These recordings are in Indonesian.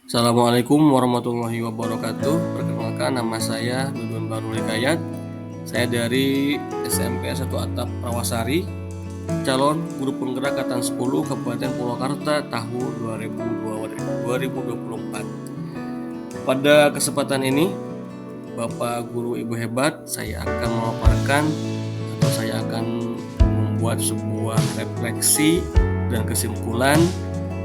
Assalamualaikum warahmatullahi wabarakatuh. Perkenalkan, nama saya Dudun Barul Hikayat. Saya dari SMP 1 Atap Rawasari, calon guru penggerak angkatan 10 Kabupaten Purwakarta tahun 2024. Pada kesempatan ini, Bapak Guru Ibu hebat, saya akan memaparkan atau saya akan membuat sebuah refleksi dan kesimpulan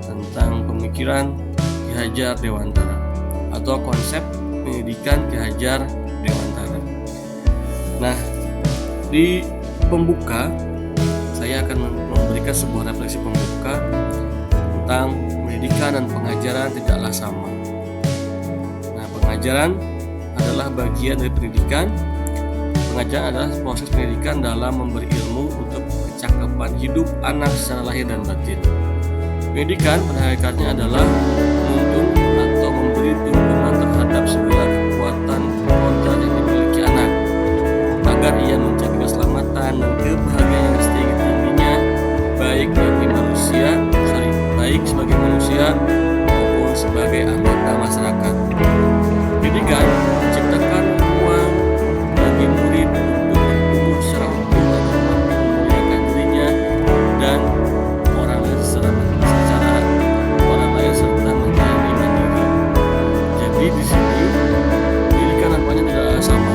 tentang pemikiran Ki Hajar Dewantara atau konsep pendidikan Ki Hajar Dewantara. Nah, di pembuka saya akan memberikan sebuah refleksi pembuka tentang pendidikan dan pengajaran tidaklah sama. Nah, pengajaran adalah bagian dari pendidikan. Pengajaran adalah proses pendidikan dalam memberi ilmu untuk kecakapan hidup anak secara lahir dan batin. Pendidikan pada hakikatnya adalah menuntun atau memberi tuntunan terhadap segala kekuatan kodrat yang dimiliki anak agar ia mencapai keselamatan dan kebahagiaan yang setinggi-tingginya baik sebagai manusia maupun sebagai anggota masyarakat. Pendidikan menciptakan ruang bagi murid untuk bertumbuh secara utuh dan mampu memuliakan dirinya dan orang lain serta menyayangi mandiri. Jadi di sini pendidikan nampaknya tidak sama.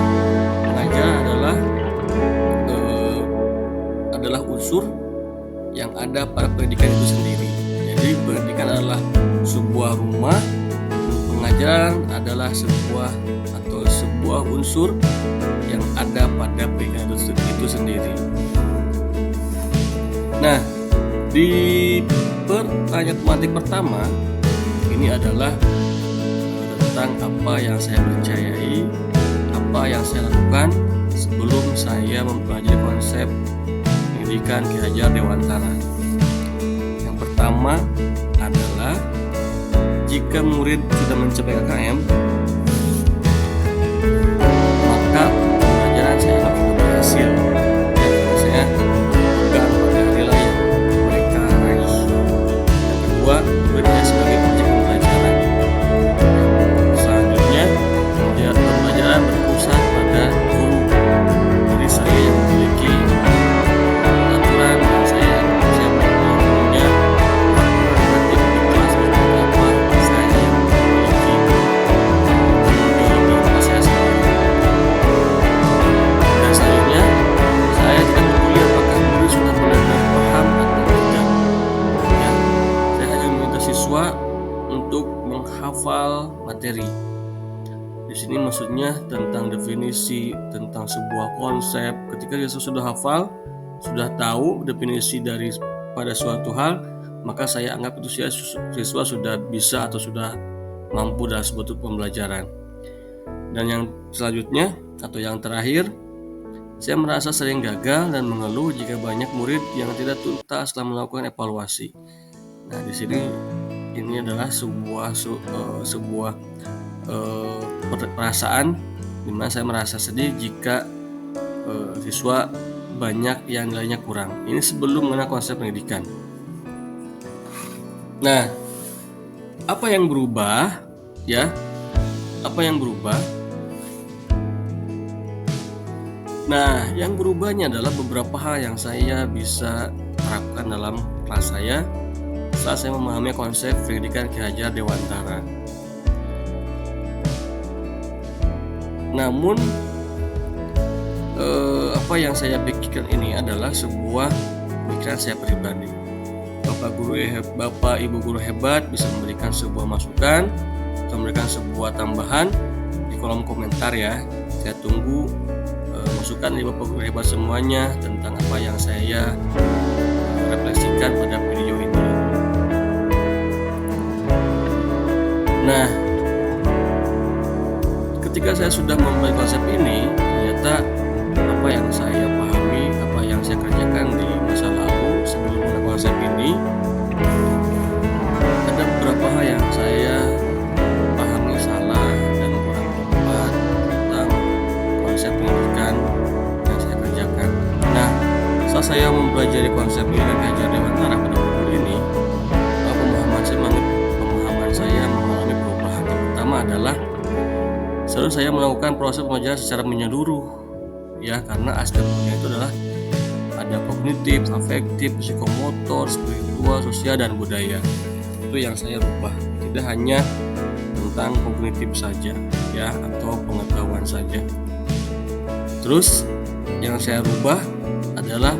Pengajar adalah unsur yang ada pada pendidikan itu sendiri. Jadi pendidikan adalah sebuah rumah, pengajaran adalah sebuah unsur yang ada pada pendidikan itu sendiri. Nah, di pertanyaan tematik pertama ini adalah tentang apa yang saya percayai, apa yang saya lakukan sebelum saya mempelajari konsep pendidikan Ki Hajar Dewantara. Yang pertama adalah jika murid sudah mencapai KKM, maka pembelajaran saya akan berhasil. Saya bukan pada nilai yang mereka raih. Yang kedua, muridnya sebagai objek pembelajaran. Selanjutnya, pembelajaran berpusat pada guru. Jadi saya yang memiliki aturan dan saya punya aturan di kelas seperti apa, saya yang memiliki apa saya sendiri. Dan selanjutnya, saya tidak peduli apakah murid sudah benar-benar paham atau tidak. Ya, saya hanya meminta siswa untuk menghafal materi. Di sini maksudnya tentang definisi, tentang sebuah konsep. Ketika siswa sudah hafal, sudah tahu definisi pada suatu hal, maka saya anggap itu siswa sudah bisa atau sudah mampu dalam sebuah pembelajaran. Dan yang selanjutnya atau yang terakhir, saya merasa sering gagal dan mengeluh jika banyak murid yang tidak tuntas setelah melakukan evaluasi. Nah, di sini ini adalah sebuah perasaan di mana saya merasa sedih jika siswa banyak yang nilainya kurang. Ini sebelum mengenal konsep pendidikan. Nah, apa yang berubah? Ya, apa yang berubah? Nah, yang berubahnya adalah beberapa hal yang saya bisa terapkan dalam kelas saya saat saya memahami konsep pendidikan Ki Hajar Dewantara. Namun, apa yang saya pikirkan ini adalah sebuah pemikiran saya pribadi. Bapak Ibu guru hebat bisa memberikan sebuah masukan atau memberikan sebuah tambahan di kolom komentar ya. Saya tunggu masukan dari Bapak guru hebat semuanya tentang apa yang saya refleksikan pada video ini. Nah, ketika saya sudah memulai konsep ini, ternyata apa yang saya pahami, apa yang saya kerjakan di masa lalu sebelum memulai konsep ini, ada beberapa hal yang saya pahami salah dan kurang tepat tentang konsep pendidikan yang saya kerjakan. Nah, saat saya mempelajari konsep pendidikan Ki Hajar Dewantara pada buku ini, pemahaman saya mengalami perubahan pertama adalah selalu saya melakukan proses pembelajaran secara menyeluruh, ya, karena aspek itu adalah ada kognitif, afektif, psikomotor, spiritual, sosial, dan budaya. Itu yang saya rubah, tidak hanya tentang kognitif saja, ya, atau pengetahuan saja. Terus yang saya rubah adalah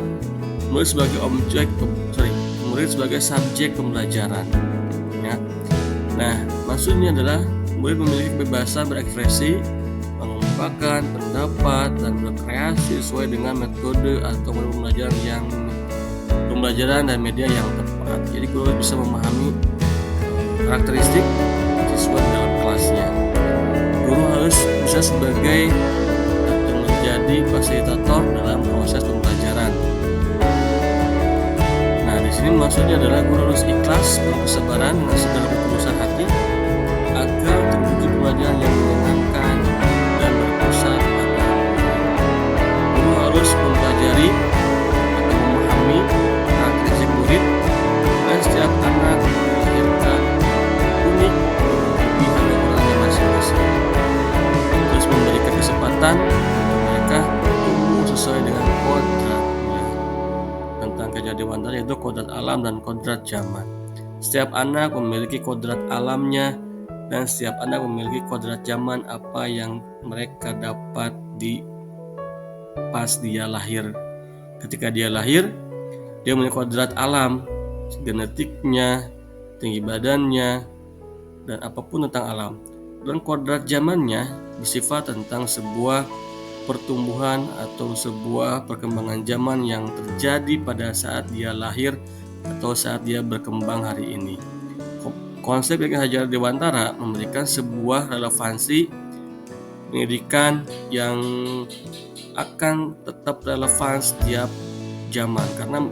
murid sebagai subjek pembelajaran, ya. Nah, maksudnya adalah murid memiliki kebebasan berekspresi, mengungkapkan pendapat, dan berkreasi sesuai dengan metode atau pembelajaran dan media yang tepat. Jadi guru bisa memahami karakteristik siswa dalam kelasnya. Guru harus bisa sebagai atau menjadi fasilitator dalam proses pembelajaran. Nah, di sini maksudnya adalah guru harus ikhlas, berkesabaran dengan segala ketulusan hati agar terwujud pembelajaran yang menyenangkan dan berpusat pada guru harus mempelajari atau memahami karakteristik murid, dan setiap anak dilahirkan unik dengan kelebihan dan kekurangannya masing-masing. Terus memberikan kesempatan untuk mereka tumbuh sesuai dengan kodratnya. Tentang kejadian dewantara yaitu kodrat alam dan kodrat zaman. Setiap anak memiliki kodrat alamnya dan setiap anak memiliki kodrat zaman apa yang mereka dapat di pas dia lahir. Ketika dia lahir, dia memiliki kodrat alam, genetiknya, tinggi badannya, dan apapun tentang alam. Dan kodrat zamannya bersifat tentang sebuah pertumbuhan atau sebuah perkembangan zaman yang terjadi pada saat dia lahir atau saat dia berkembang hari ini. Konsep yang Hajar Dewantara memberikan sebuah relevansi pendidikan yang akan tetap relevan setiap zaman, karena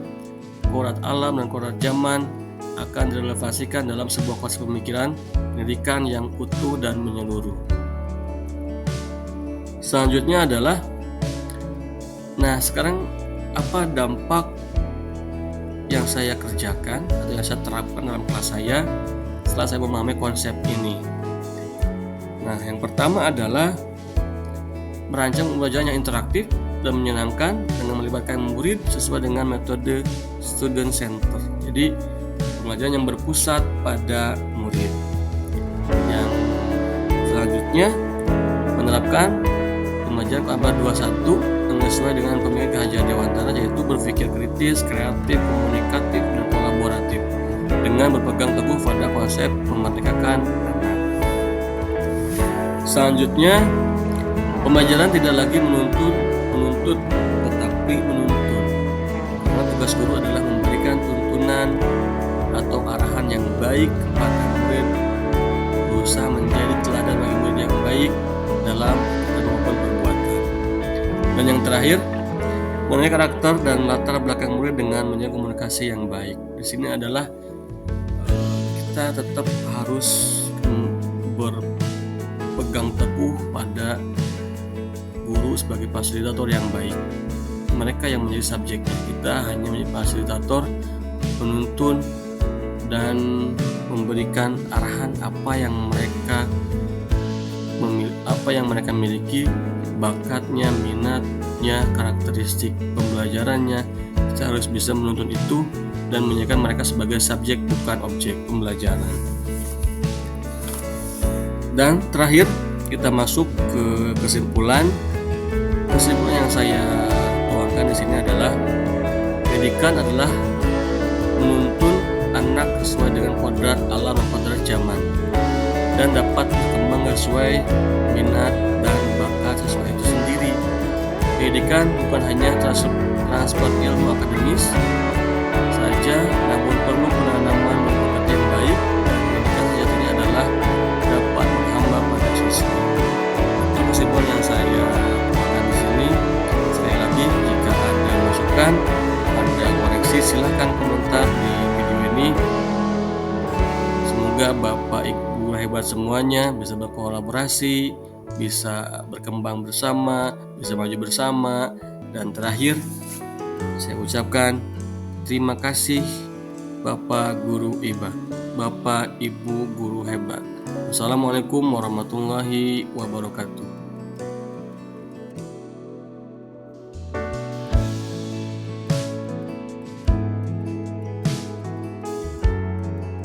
kodrat alam dan kodrat zaman akan direlevasikan dalam sebuah konsep pemikiran pendidikan yang utuh dan menyeluruh. Selanjutnya adalah, nah sekarang apa dampak yang saya kerjakan atau yang saya terapkan dalam kelas saya setelah saya memahami konsep ini? Nah, yang pertama adalah merancang pembelajaran yang interaktif dan menyenangkan dengan melibatkan murid sesuai dengan metode student center. Jadi pembelajaran yang berpusat pada murid. Yang selanjutnya menerapkan pembelajaran abad 21 sesuai dengan pemikiran Ki Hajar Dewantara, yaitu berpikir kritis, kreatif, komunikatif, dan kolaboratif dengan berpegang teguh pada konsep memerdekakan anak. Selanjutnya, pembelajaran tidak lagi menuntut tetapi menuntun, karena tugas guru adalah memberikan tuntunan atau arahan yang baik kepada murid, berusaha menjadi teladan bagi murid yang baik dalam dan maupun perbuatan. Dan yang terakhir, mengenai karakter dan latar belakang murid dengan menjalin komunikasi yang baik. Di sini adalah kita tetap harus berpegang teguh pada guru sebagai fasilitator yang baik. Mereka yang menjadi subjeknya, kita hanya menjadi fasilitator, penuntun, dan memberikan arahan apa yang mereka miliki, bakatnya, minatnya, karakteristik pembelajarannya. Kita harus bisa menuntun itu dan menjadikan mereka sebagai subjek bukan objek pembelajaran. Dan terakhir kita masuk ke kesimpulan. Kesimpulan yang saya tuangkan di sini adalah pendidikan adalah menuntun anak sesuai dengan kodrat alam dan kodrat zaman, dan dapat berkembang sesuai minat dan bakat sesuai itu sendiri. Pendidikan bukan hanya transfer ilmu akademis saja, namun perlu penanaman bakat yang baik, dan pendidikan sejatinya adalah dapat menghamba pada siswa. Itu kesimpulan yang saya tuangkan di sini. Sekali lagi, jika ada masukan, ada koreksi, silahkan komentar di video ini. Semoga Bapak Ibu hebat semuanya bisa berkolaborasi, bisa berkembang bersama, bisa maju bersama. Dan terakhir, saya ucapkan terima kasih Bapak Guru Iba, Bapak Ibu Guru hebat. Wassalamualaikum warahmatullahi wabarakatuh.